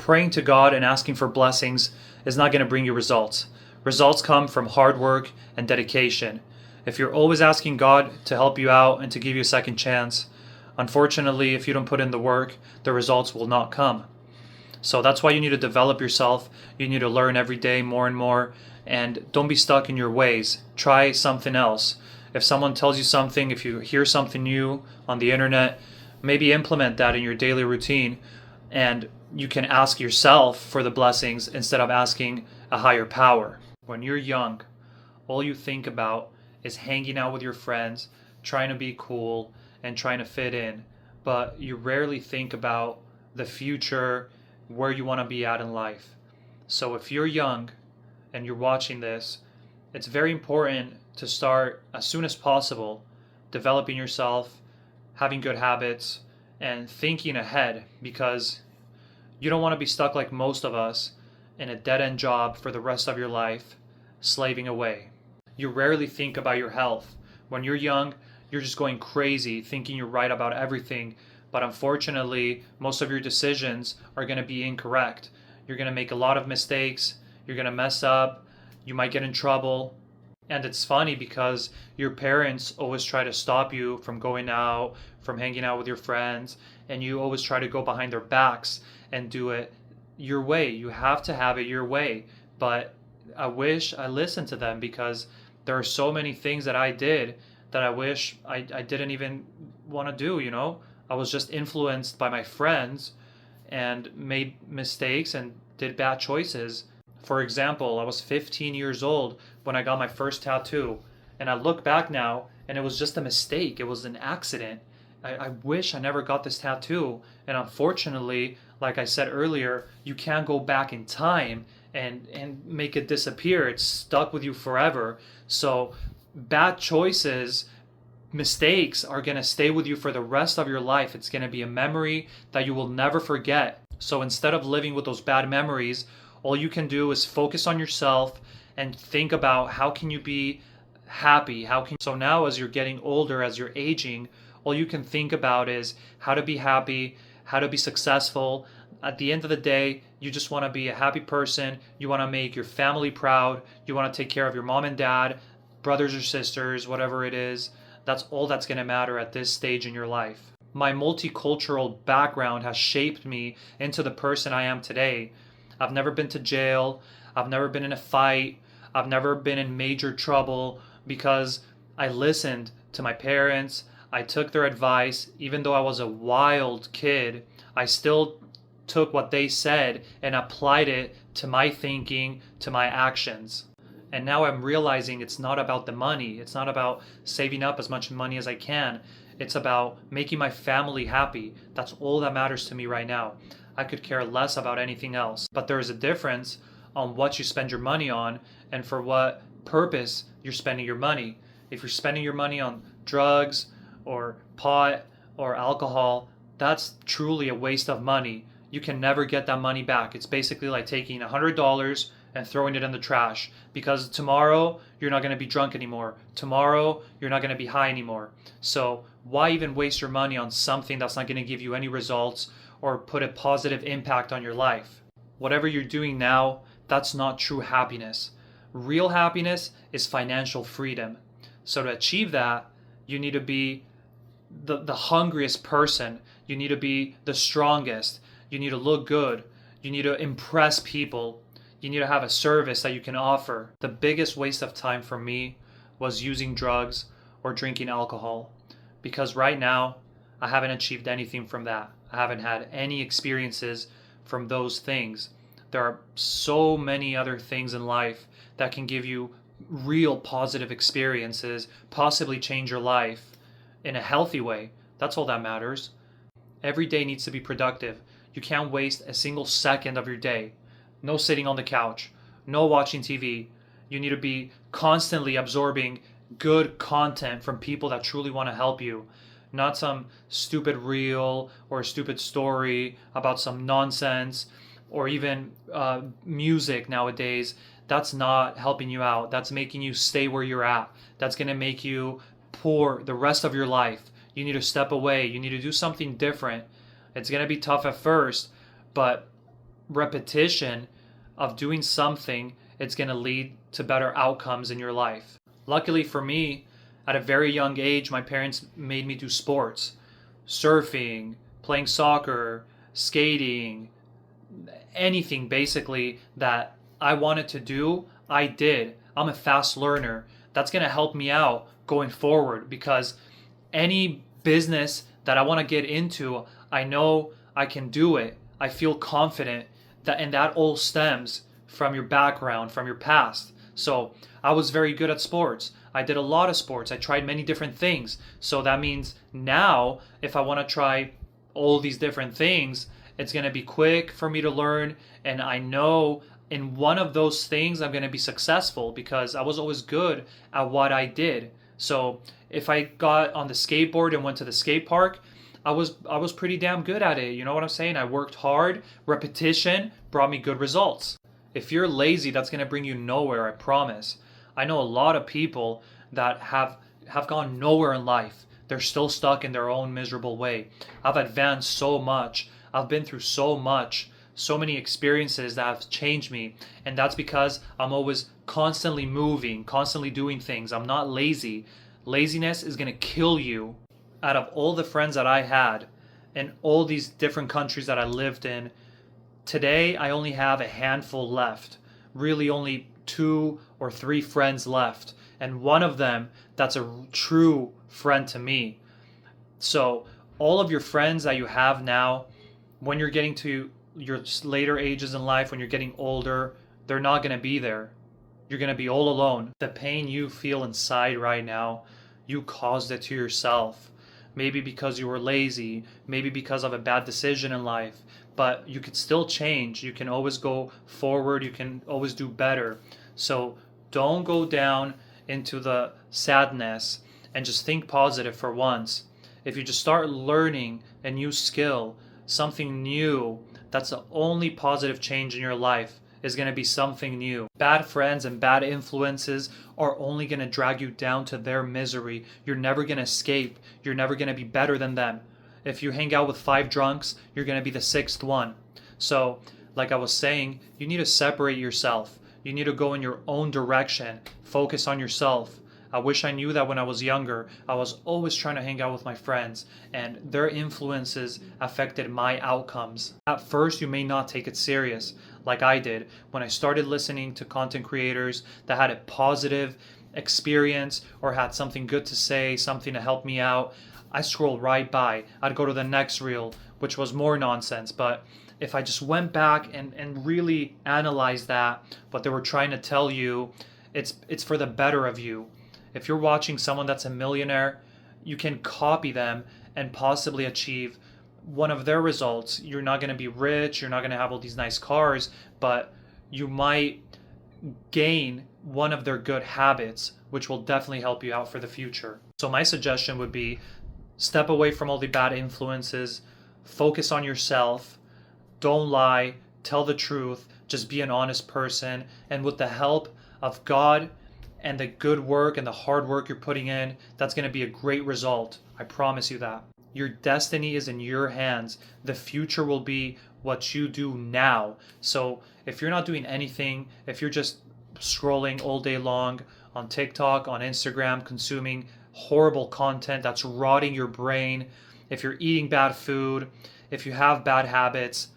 praying to God and asking for blessings is not going to bring you results. Results come from hard work and dedication. If you're always asking God to help you out and to give you a second chance, unfortunately, if you don't put in the work, the results will not come. So that's why you need to develop yourself. You need to learn every day more and more, and don't be stuck in your ways. Try something else. If someone tells you something, if you hear something new on the internet, maybe implement that in your daily routine, and you can ask yourself for the blessings instead of asking a higher power. When you're young, all you think about is hanging out with your friends, trying to be cool, and trying to fit in, but you rarely think about the future, where you want to be at in life. So if you're young and you're watching this, it's very important to start as soon as possible developing yourself, having good habits, and thinking ahead, because you don't want to be stuck like most of us in a dead-end job for the rest of your life, slaving away. You rarely think about your health. When you're young, you're just going crazy thinking you're right about everything, but unfortunately, most of your decisions are going to be incorrect. You're going to make a lot of mistakes, you're going to mess up, you might get in trouble. And it's funny because your parents always try to stop you from going out, from hanging out with your friends, and you always try to go behind their backs and do it your way. You have to have it your way. But I wish I listened to them, because there are so many things that I did that I wish I didn't even want to do, you know? I was just influenced by my friends and made mistakes and did bad choices. For example, I was 15 years old when I got my first tattoo, and I look back now and it was just a mistake. It was an accident. I wish I never got this tattoo. And unfortunately, like I said earlier, you can't go back in time and make it disappear. It's stuck with you forever. So bad choices, mistakes are going to stay with you for the rest of your life. It's going to be a memory that you will never forget. So instead of living with those bad memories, all you can do is focus on yourself and think about how can you be happy. So now as you're getting older, as you're aging, all you can think about is how to be happy, how to be successful. At the end of the day, you just want to be a happy person. You want to make your family proud. You want to take care of your mom and dad, brothers or sisters, whatever it is. That's all that's going to matter at this stage in your life. My multicultural background has shaped me into the person I am today. I've never been to jail. I've never been in a fight. I've never been in major trouble because I listened to my parents. I took their advice. Even though I was a wild kid, I still took what they said and applied it to my thinking, to my actions. And now I'm realizing it's not about the money. It's not about saving up as much money as I can. It's about making my family happy. That's all that matters to me right now. I could care less about anything else. But there is a difference on what you spend your money on and for what purpose you're spending your money. If you're spending your money on drugs or pot or alcohol, that's truly a waste of money. You can never get that money back. It's basically like taking $100 and throwing it in the trash, because tomorrow you're not going to be drunk anymore. Tomorrow you're not going to be high anymore. So why even waste your money on something that's not going to give you any results or put a positive impact on your life? Whatever you're doing now, that's not true happiness. Real happiness is financial freedom. So to achieve that, you need to be the hungriest person. You need to be the strongest. You need to look good. You need to impress people. You need to have a service that you can offer. The biggest waste of time for me was using drugs or drinking alcohol, because right now I haven't achieved anything from that. I haven't had any experiences from those things. There are so many other things in life that can give you real positive experiences, possibly change your life in a healthy way. That's all that matters. Every day needs to be productive. You can't waste a single second of your day. No sitting on the couch, no watching TV. You need to be constantly absorbing good content from people that truly want to help you, not some stupid reel or stupid story about some nonsense, or even music nowadays. That's not helping you out. That's making you stay where you're at. That's going to make you poor the rest of your life. You need to step away. You need to do something different. It's going to be tough at first, but repetition of doing something, it's going to lead to better outcomes in your life. Luckily for me, at a very young age, my parents made me do sports, surfing, playing soccer, skating, anything basically that I wanted to do, I did. I'm a fast learner. That's going to help me out going forward because any business that I want to get into, I know I can do it. I feel confident that, and that all stems from your background, from your past. So I was very good at sports. I did a lot of sports. I tried many different things. So that means now if I want to try all these different things, it's going to be quick for me to learn. And I know in one of those things I'm going to be successful because I was always good at what I did. So if I got on the skateboard and went to the skate park, I was pretty damn good at it. You know what I'm saying? I worked hard. Repetition brought me good results. If you're lazy, that's going to bring you nowhere, I promise. I know a lot of people that have gone nowhere in life. They're still stuck in their own miserable way. I've advanced so much. I've been through so much, so many experiences that have changed me. And that's because I'm always constantly moving, constantly doing things. I'm not lazy. Laziness is going to kill you. Out of all the friends that I had in all these different countries that I lived in, today I only have a handful left. Really only 2 or 3 friends left. And one of them that's a true friend to me. So all of your friends that you have now, when you're getting to your later ages in life, when you're getting older, they're not going to be there. You're going to be all alone. The pain you feel inside right now, you caused it to yourself. Maybe because you were lazy, maybe because of a bad decision in life, but you could still change. You can always go forward. You can always do better. So don't go down into the sadness and just think positive for once. If you just start learning a new skill, something new, that's the only positive change in your life is going to be something new. Bad friends and bad influences are only going to drag you down to their misery. You're never going to escape. You're never going to be better than them. If you hang out with 5 drunks, you're going to be the 6th one. So, like I was saying, you need to separate yourself. You need to go in your own direction. Focus on yourself. I wish I knew that when I was younger. I was always trying to hang out with my friends, and their influences affected my outcomes. At first, you may not take it serious, like I did when I started listening to content creators that had a positive experience or had something good to say, something to help me out. I scrolled right by. I'd go to the next reel, which was more nonsense. But if I just went back and really analyzed that, what they were trying to tell you, it's for the better of you. If you're watching someone that's a millionaire, you can copy them and possibly achieve one of their results. You're not going to be rich, you're not going to have all these nice cars, but you might gain one of their good habits, which will definitely help you out for the future. So my suggestion would be step away from all the bad influences, focus on yourself, don't lie, tell the truth, just be an honest person, and with the help of God and the good work and the hard work you're putting in, that's going to be a great result. I promise you that. Your destiny is in your hands. The future will be what you do now. So if you're not doing anything, if you're just scrolling all day long on TikTok, on Instagram, consuming horrible content that's rotting your brain, if you're eating bad food, if you have bad habits,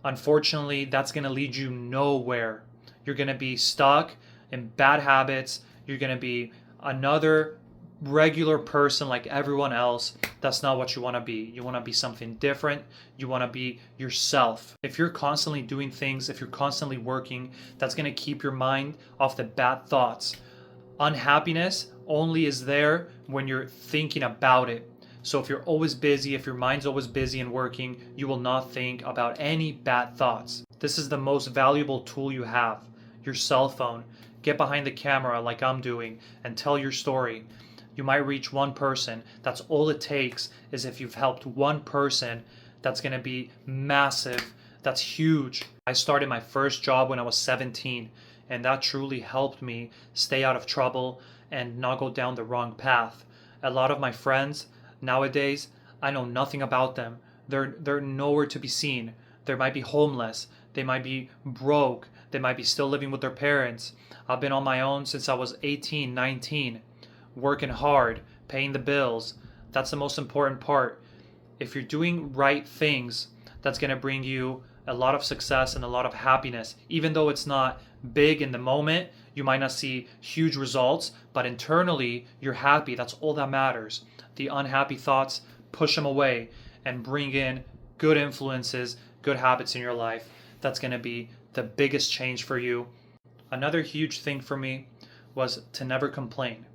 unfortunately, that's going to lead you nowhere. You're going to be stuck in bad habits. You're going to be another regular person like everyone else. That's not what you want to be. You want to be something different. You want to be yourself. If you're constantly doing things, if you're constantly working, that's going to keep your mind off the bad thoughts. Unhappiness only is there when you're thinking about it. So if you're always busy, if your mind's always busy and working, you will not think about any bad thoughts. This is the most valuable tool you have, your cell phone. Get behind the camera like I'm doing and tell your story. You might reach one person. That's all it takes is if you've helped one person, that's going to be massive. That's huge. I started my first job when I was 17, and that truly helped me stay out of trouble and not go down the wrong path. A lot of my friends nowadays, I know nothing about them. They're nowhere to be seen. They might be homeless. They might be broke. They might be still living with their parents. I've been on my own since I was 18, 19, working hard, paying the bills. That's the most important part. If you're doing right things, that's going to bring you a lot of success and a lot of happiness. Even though it's not big in the moment, you might not see huge results, but internally you're happy. That's all that matters. The unhappy thoughts, push them away and bring in good influences, good habits in your life. That's going to be the biggest change for you. Another huge thing for me was to never complain,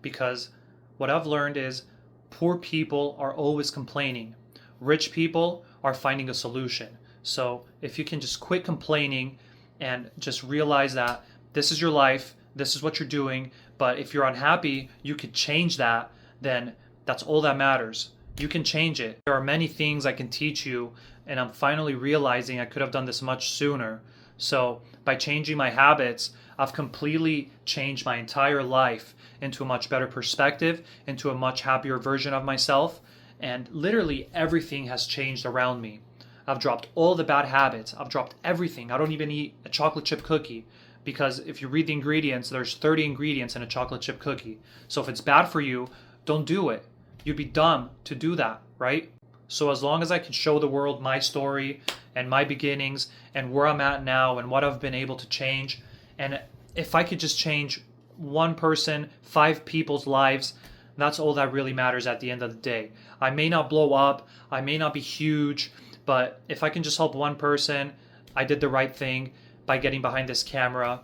because what I've learned is poor people are always complaining. Rich people are finding a solution. So if you can just quit complaining and just realize that this is your life, this is what you're doing, but if you're unhappy, you could change that, then that's all that matters. You can change it. There are many things I can teach you, and I'm finally realizing I could have done this much sooner. So by changing my habits, I've completely changed my entire life into a much better perspective, into a much happier version of myself, and literally everything has changed around me. I've dropped all the bad habits. I've dropped everything. I don't even eat a chocolate chip cookie, because if you read the ingredients, there's 30 ingredients in a chocolate chip cookie. So if it's bad for you, don't do it. You'd be dumb to do that, right? So as long as I can show the world my story and my beginnings and where I'm at now and what I've been able to change, and if I could just change one person, 5 people's lives, that's all that really matters at the end of the day. I may not blow up, I may not be huge, but if I can just help one person, I did the right thing by getting behind this camera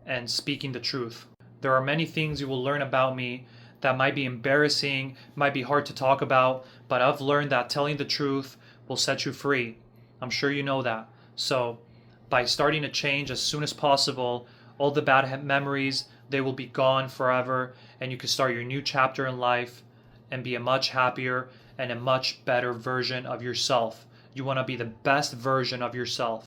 and speaking the truth. There are many things you will learn about me that might be embarrassing, might be hard to talk about, but I've learned that telling the truth will set you free. I'm sure you know that. So by starting to change as soon as possible, all the bad memories, they will be gone forever, and you can start your new chapter in life and be a much happier and a much better version of yourself. You want to be the best version of yourself.